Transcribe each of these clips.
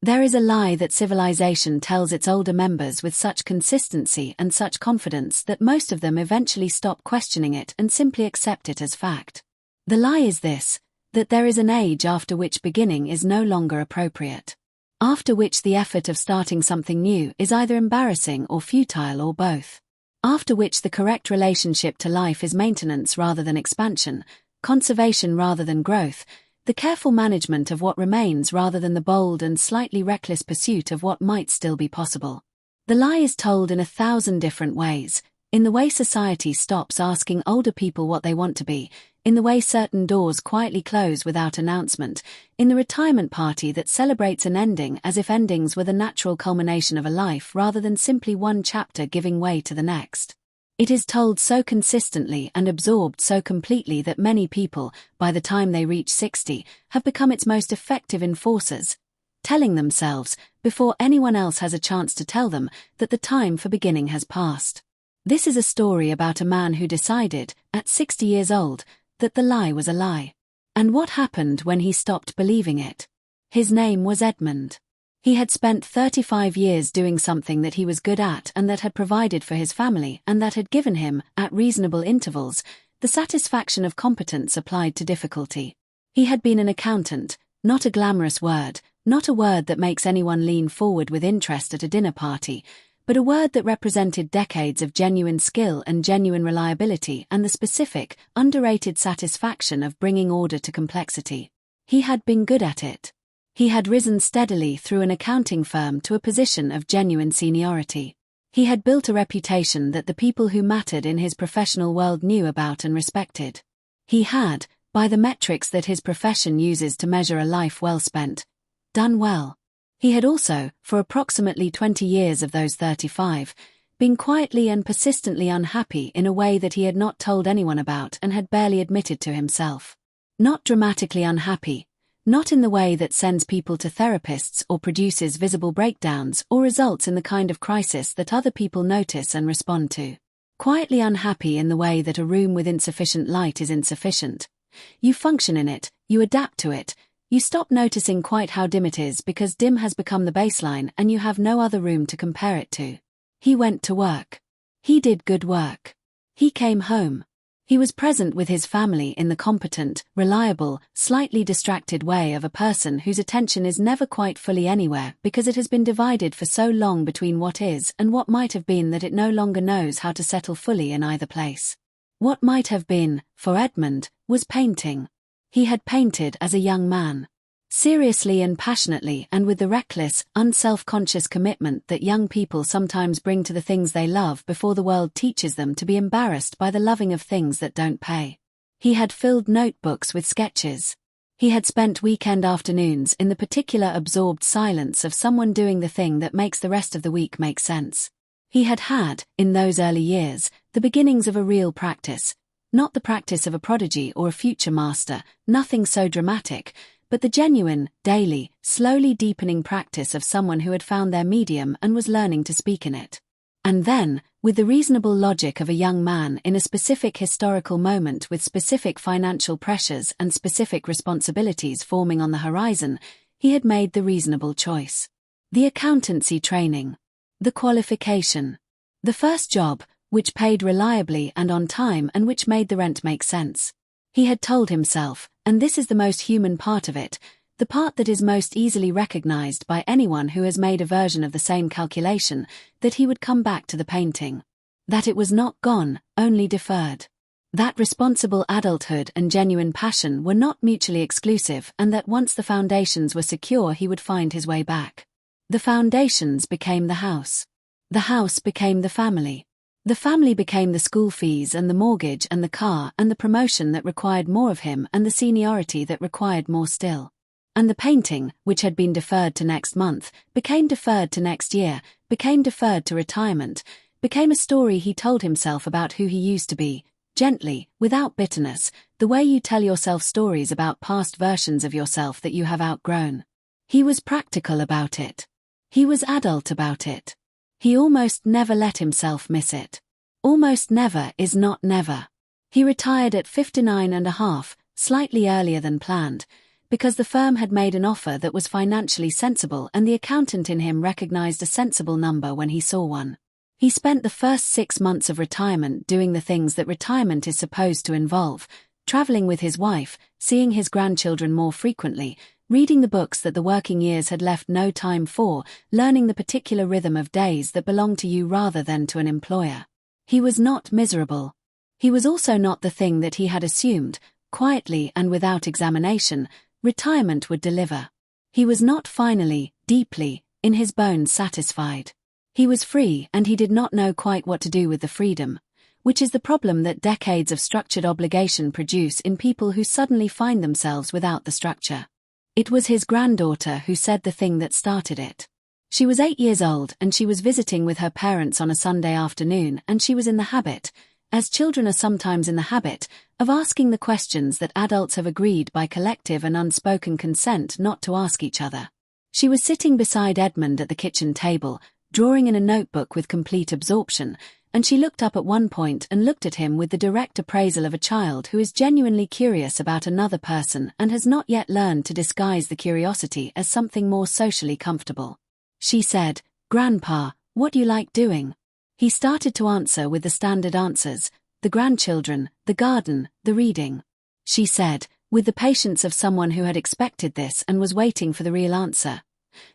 There is a lie that civilization tells its older members with such consistency and such confidence that most of them eventually stop questioning it and simply accept it as fact. The lie is this, that there is an age after which beginning is no longer appropriate. After which the effort of starting something new is either embarrassing or futile or both. After which the correct relationship to life is maintenance rather than expansion, conservation rather than growth, the careful management of what remains rather than the bold and slightly reckless pursuit of what might still be possible. The lie is told in 1,000 different ways, in the way society stops asking older people what they want to be, in the way certain doors quietly close without announcement, in the retirement party that celebrates an ending as if endings were the natural culmination of a life rather than simply one chapter giving way to the next. It is told so consistently and absorbed so completely that many people, by the time they reach 60, have become its most effective enforcers, telling themselves, before anyone else has a chance to tell them, that the time for beginning has passed. This is a story about a man who decided, at 60 years old, that the lie was a lie. And what happened when he stopped believing it? His name was Edmund. He had spent 35 years doing something that he was good at and that had provided for his family and that had given him, at reasonable intervals, the satisfaction of competence applied to difficulty. He had been an accountant, not a glamorous word, not a word that makes anyone lean forward with interest at a dinner party, but a word that represented decades of genuine skill and genuine reliability and the specific, underrated satisfaction of bringing order to complexity. He had been good at it. He had risen steadily through an accounting firm to a position of genuine seniority. He had built a reputation that the people who mattered in his professional world knew about and respected. He had, by the metrics that his profession uses to measure a life well spent, done well. He had also, for approximately 20 years of those 35, been quietly and persistently unhappy in a way that he had not told anyone about and had barely admitted to himself. Not dramatically unhappy, not in the way that sends people to therapists or produces visible breakdowns or results in the kind of crisis that other people notice and respond to. Quietly unhappy in the way that a room with insufficient light is insufficient. You function in it, you adapt to it, you stop noticing quite how dim it is because dim has become the baseline and you have no other room to compare it to. He went to work. He did good work. He came home. He was present with his family in the competent, reliable, slightly distracted way of a person whose attention is never quite fully anywhere because it has been divided for so long between what is and what might have been that it no longer knows how to settle fully in either place. What might have been, for Edmund, was painting. He had painted as a young man. Seriously and passionately and with the reckless, unself-conscious commitment that young people sometimes bring to the things they love before the world teaches them to be embarrassed by the loving of things that don't pay. He had filled notebooks with sketches. He had spent weekend afternoons in the particular absorbed silence of someone doing the thing that makes the rest of the week make sense. He had had, in those early years, the beginnings of a real practice, not the practice of a prodigy or a future master, nothing so dramatic, but the genuine, daily, slowly deepening practice of someone who had found their medium and was learning to speak in it. And then, with the reasonable logic of a young man in a specific historical moment with specific financial pressures and specific responsibilities forming on the horizon, he had made the reasonable choice. The accountancy training. The qualification. The first job, which paid reliably and on time and which made the rent make sense. He had told himself, and this is the most human part of it, the part that is most easily recognized by anyone who has made a version of the same calculation, that he would come back to the painting. That it was not gone, only deferred. That responsible adulthood and genuine passion were not mutually exclusive and that once the foundations were secure he would find his way back. The foundations became the house. The house became the family. The family became the school fees and the mortgage and the car and the promotion that required more of him and the seniority that required more still. And the painting, which had been deferred to next month, became deferred to next year, became deferred to retirement, became a story he told himself about who he used to be, gently, without bitterness, the way you tell yourself stories about past versions of yourself that you have outgrown. He was practical about it. He was adult about it. He almost never let himself miss it. Almost never is not never. He retired at 59 and a half, slightly earlier than planned, because the firm had made an offer that was financially sensible and the accountant in him recognized a sensible number when he saw one. He spent the first 6 months of retirement doing the things that retirement is supposed to involve, traveling with his wife, seeing his grandchildren more frequently, reading the books that the working years had left no time for, learning the particular rhythm of days that belonged to you rather than to an employer. He was not miserable. He was also not the thing that he had assumed, quietly and without examination, retirement would deliver. He was not finally, deeply, in his bones satisfied. He was free and he did not know quite what to do with the freedom, which is the problem that decades of structured obligation produce in people who suddenly find themselves without the structure. It was his granddaughter who said the thing that started it. She was 8 years old and she was visiting with her parents on a Sunday afternoon, and she was in the habit, as children are sometimes in the habit, of asking the questions that adults have agreed by collective and unspoken consent not to ask each other. She was sitting beside Edmund at the kitchen table, drawing in a notebook with complete absorption, and she looked up at one point and looked at him with the direct appraisal of a child who is genuinely curious about another person and has not yet learned to disguise the curiosity as something more socially comfortable. She said, "Grandpa, what do you like doing?" He started to answer with the standard answers: the grandchildren, the garden, the reading. She said, with the patience of someone who had expected this and was waiting for the real answer,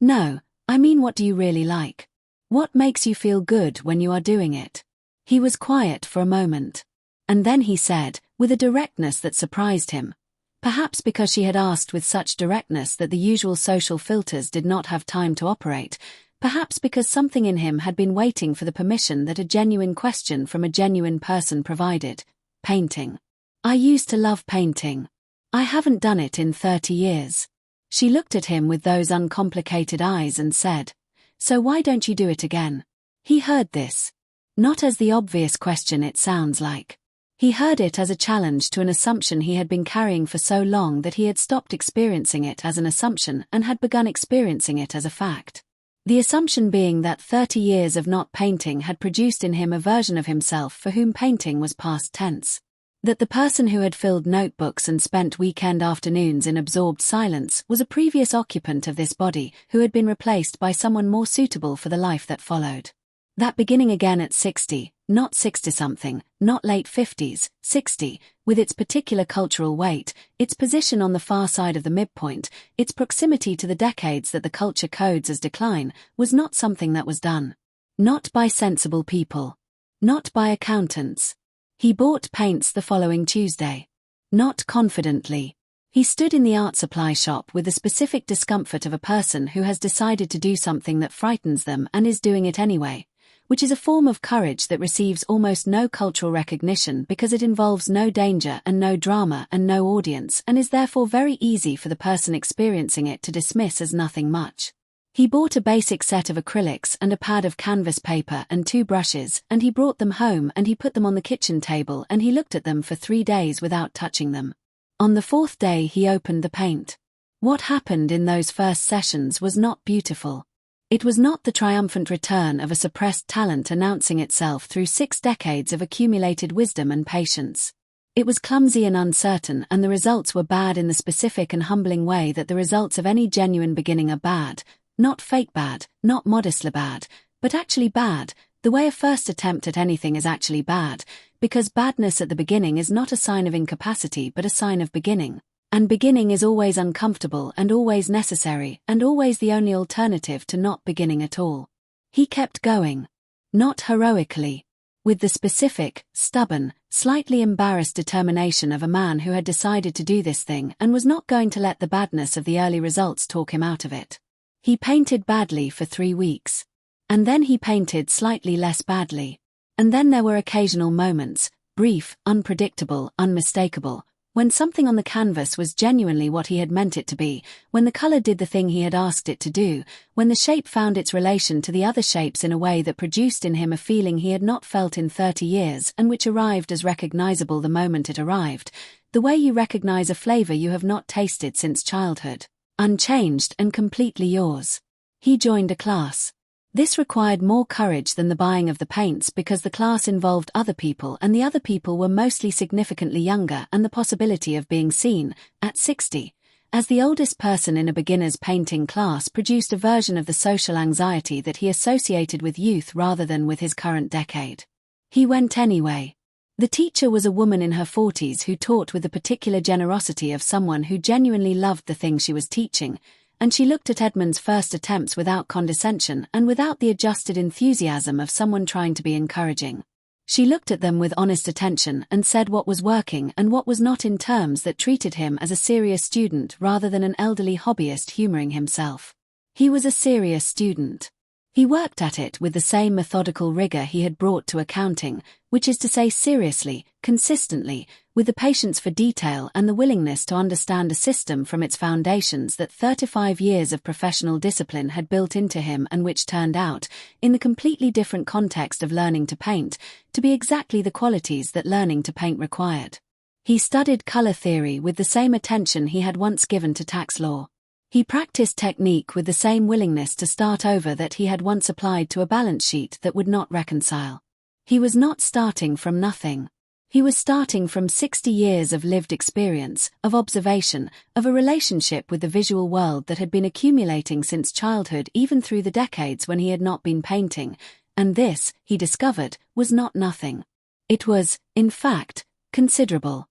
"No, I mean, what do you really like? What makes you feel good when you are doing it?" He was quiet for a moment. And then he said, with a directness that surprised him, perhaps because she had asked with such directness that the usual social filters did not have time to operate, perhaps because something in him had been waiting for the permission that a genuine question from a genuine person provided: painting. "I used to love painting. I haven't done it in 30 years. She looked at him with those uncomplicated eyes and said, "So why don't you do it again?" He heard this not as the obvious question it sounds like. He heard it as a challenge to an assumption he had been carrying for so long that he had stopped experiencing it as an assumption and had begun experiencing it as a fact. The assumption being that 30 years of not painting had produced in him a version of himself for whom painting was past tense. That the person who had filled notebooks and spent weekend afternoons in absorbed silence was a previous occupant of this body who had been replaced by someone more suitable for the life that followed. That beginning again at 60, not 60-something, not late 50s, 60, with its particular cultural weight, its position on the far side of the midpoint, its proximity to the decades that the culture codes as decline, was not something that was done. Not by sensible people. Not by accountants. He bought paints the following Tuesday. Not confidently. He stood in the art supply shop with the specific discomfort of a person who has decided to do something that frightens them and is doing it anyway, which is a form of courage that receives almost no cultural recognition because it involves no danger and no drama and no audience and is therefore very easy for the person experiencing it to dismiss as nothing much. He bought a basic set of acrylics and a pad of canvas paper and 2 brushes, and he brought them home and he put them on the kitchen table and he looked at them for 3 days without touching them. On the 4th day he opened the paint. What happened in those first sessions was not beautiful. It was not the triumphant return of a suppressed talent announcing itself through 6 decades of accumulated wisdom and patience. It was clumsy and uncertain, and the results were bad in the specific and humbling way that the results of any genuine beginning are bad. Not fake bad, not modestly bad, but actually bad, the way a first attempt at anything is actually bad, because badness at the beginning is not a sign of incapacity but a sign of beginning. And beginning is always uncomfortable and always necessary and always the only alternative to not beginning at all. He kept going. Not heroically. With the specific, stubborn, slightly embarrassed determination of a man who had decided to do this thing and was not going to let the badness of the early results talk him out of it. He painted badly for 3 weeks. And then he painted slightly less badly. And then there were occasional moments, brief, unpredictable, unmistakable, when something on the canvas was genuinely what he had meant it to be, when the color did the thing he had asked it to do, when the shape found its relation to the other shapes in a way that produced in him a feeling he had not felt in 30 years and which arrived as recognizable the moment it arrived, the way you recognize a flavor you have not tasted since childhood. Unchanged and completely yours. He joined a class. This required more courage than the buying of the paints because the class involved other people and the other people were mostly significantly younger and the possibility of being seen, at 60, as the oldest person in a beginner's painting class produced a version of the social anxiety that he associated with youth rather than with his current decade. He went anyway. The teacher was a woman in her 40s who taught with the particular generosity of someone who genuinely loved the thing she was teaching, and she looked at Edmund's first attempts without condescension and without the adjusted enthusiasm of someone trying to be encouraging. She looked at them with honest attention and said what was working and what was not in terms that treated him as a serious student rather than an elderly hobbyist humoring himself. He was a serious student. He worked at it with the same methodical rigor he had brought to accounting, which is to say seriously, consistently, with the patience for detail and the willingness to understand a system from its foundations that 35 years of professional discipline had built into him and which turned out, in the completely different context of learning to paint, to be exactly the qualities that learning to paint required. He studied color theory with the same attention he had once given to tax law. He practiced technique with the same willingness to start over that he had once applied to a balance sheet that would not reconcile. He was not starting from nothing. He was starting from 60 years of lived experience, of observation, of a relationship with the visual world that had been accumulating since childhood even through the decades when he had not been painting, and this, he discovered, was not nothing. It was, in fact, considerable.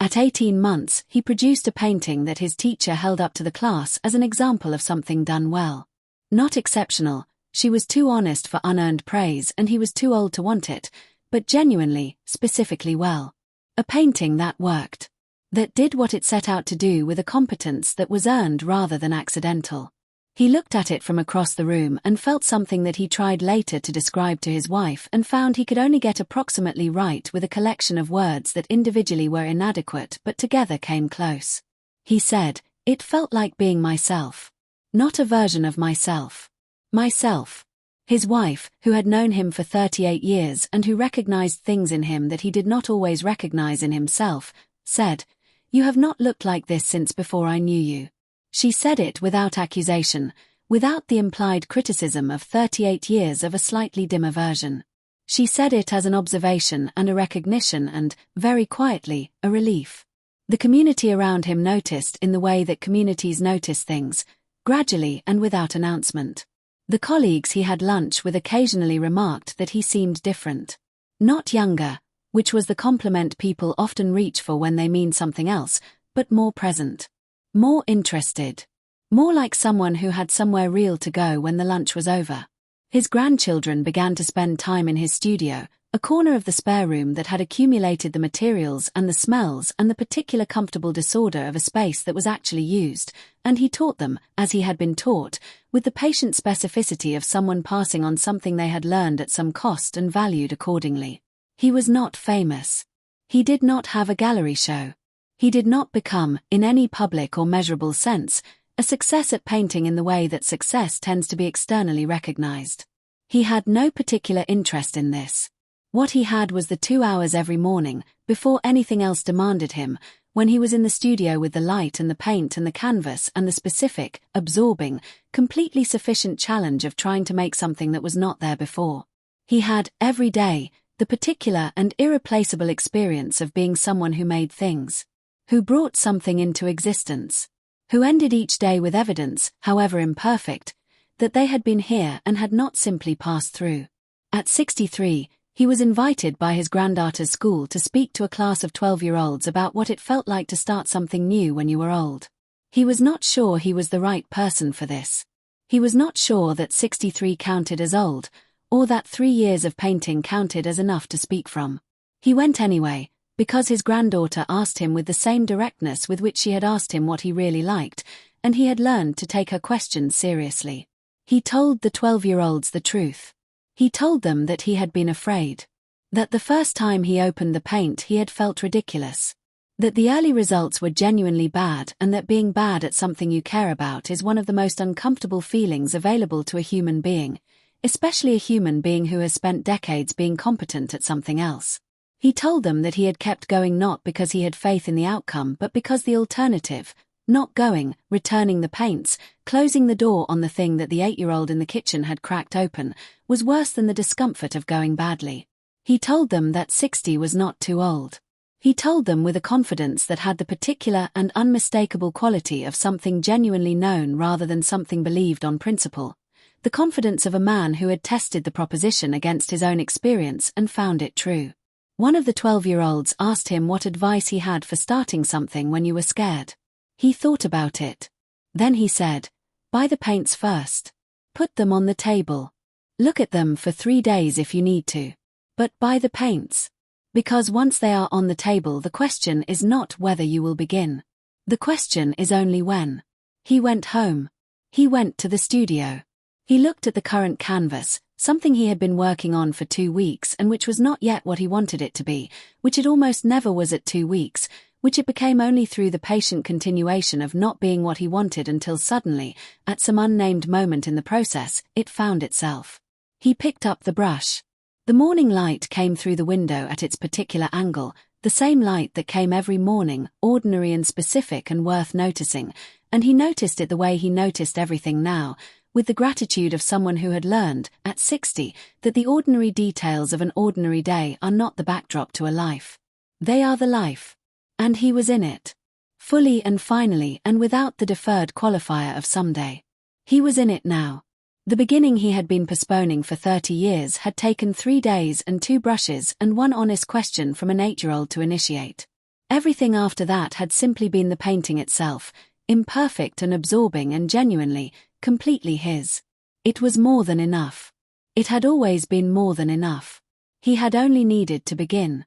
At 18 months, he produced a painting that his teacher held up to the class as an example of something done well. Not exceptional, she was too honest for unearned praise and he was too old to want it, but genuinely, specifically well. A painting that worked. That did what it set out to do with a competence that was earned rather than accidental. He looked at it from across the room and felt something that he tried later to describe to his wife and found he could only get approximately right with a collection of words that individually were inadequate but together came close. He said, "It felt like being myself. Not a version of myself. Myself." His wife, who had known him for 38 years and who recognized things in him that he did not always recognize in himself, said, "You have not looked like this since before I knew you." She said it without accusation, without the implied criticism of 38 years of a slightly dimmer version. She said it as an observation and a recognition and, very quietly, a relief. The community around him noticed in the way that communities notice things, gradually and without announcement. The colleagues he had lunch with occasionally remarked that he seemed different. Not younger, which was the compliment people often reach for when they mean something else, but more present. More interested. More like someone who had somewhere real to go when the lunch was over. His grandchildren began to spend time in his studio, a corner of the spare room that had accumulated the materials and the smells and the particular comfortable disorder of a space that was actually used, and he taught them, as he had been taught, with the patient specificity of someone passing on something they had learned at some cost and valued accordingly. He was not famous. He did not have a gallery show. He did not become, in any public or measurable sense, a success at painting in the way that success tends to be externally recognized. He had no particular interest in this. What he had was the 2 hours every morning, before anything else demanded him, when he was in the studio with the light and the paint and the canvas and the specific, absorbing, completely sufficient challenge of trying to make something that was not there before. He had, every day, the particular and irreplaceable experience of being someone who made things. Who brought something into existence, who ended each day with evidence, however imperfect, that they had been here and had not simply passed through. At 63, he was invited by his granddaughter's school to speak to a class of 12-year-olds about what it felt like to start something new when you were old. He was not sure he was the right person for this. He was not sure that 63 counted as old, or that 3 years of painting counted as enough to speak from. He went anyway, because his granddaughter asked him with the same directness with which she had asked him what he really liked, and he had learned to take her questions seriously. He told the 12-year-olds the truth. He told them that he had been afraid. That the first time he opened the paint he had felt ridiculous. That the early results were genuinely bad and that being bad at something you care about is one of the most uncomfortable feelings available to a human being, especially a human being who has spent decades being competent at something else. He told them that he had kept going not because he had faith in the outcome but because the alternative, not going, returning the paints, closing the door on the thing that the 8-year-old in the kitchen had cracked open, was worse than the discomfort of going badly. He told them that 60 was not too old. He told them with a confidence that had the particular and unmistakable quality of something genuinely known rather than something believed on principle, the confidence of a man who had tested the proposition against his own experience and found it true. One of the 12-year-olds asked him what advice he had for starting something when you were scared. He thought about it. Then he said, "Buy the paints first. Put them on the table. Look at them for 3 days if you need to. But buy the paints. Because once they are on the table, the question is not whether you will begin. The question is only when." He went home. He went to the studio. He looked at the current canvas, something he had been working on for 2 weeks and which was not yet what he wanted it to be, which it almost never was at 2 weeks, which it became only through the patient continuation of not being what he wanted until suddenly, at some unnamed moment in the process, it found itself. He picked up the brush. The morning light came through the window at its particular angle, the same light that came every morning, ordinary and specific and worth noticing, and he noticed it the way he noticed everything now, with the gratitude of someone who had learned, at 60, that the ordinary details of an ordinary day are not the backdrop to a life. They are the life. And he was in it. Fully and finally and without the deferred qualifier of someday. He was in it now. The beginning he had been postponing for 30 years had taken 3 days and 2 brushes and 1 honest question from an 8-year-old to initiate. Everything after that had simply been the painting itself, imperfect and absorbing and genuinely, completely his. It was more than enough. It had always been more than enough. He had only needed to begin.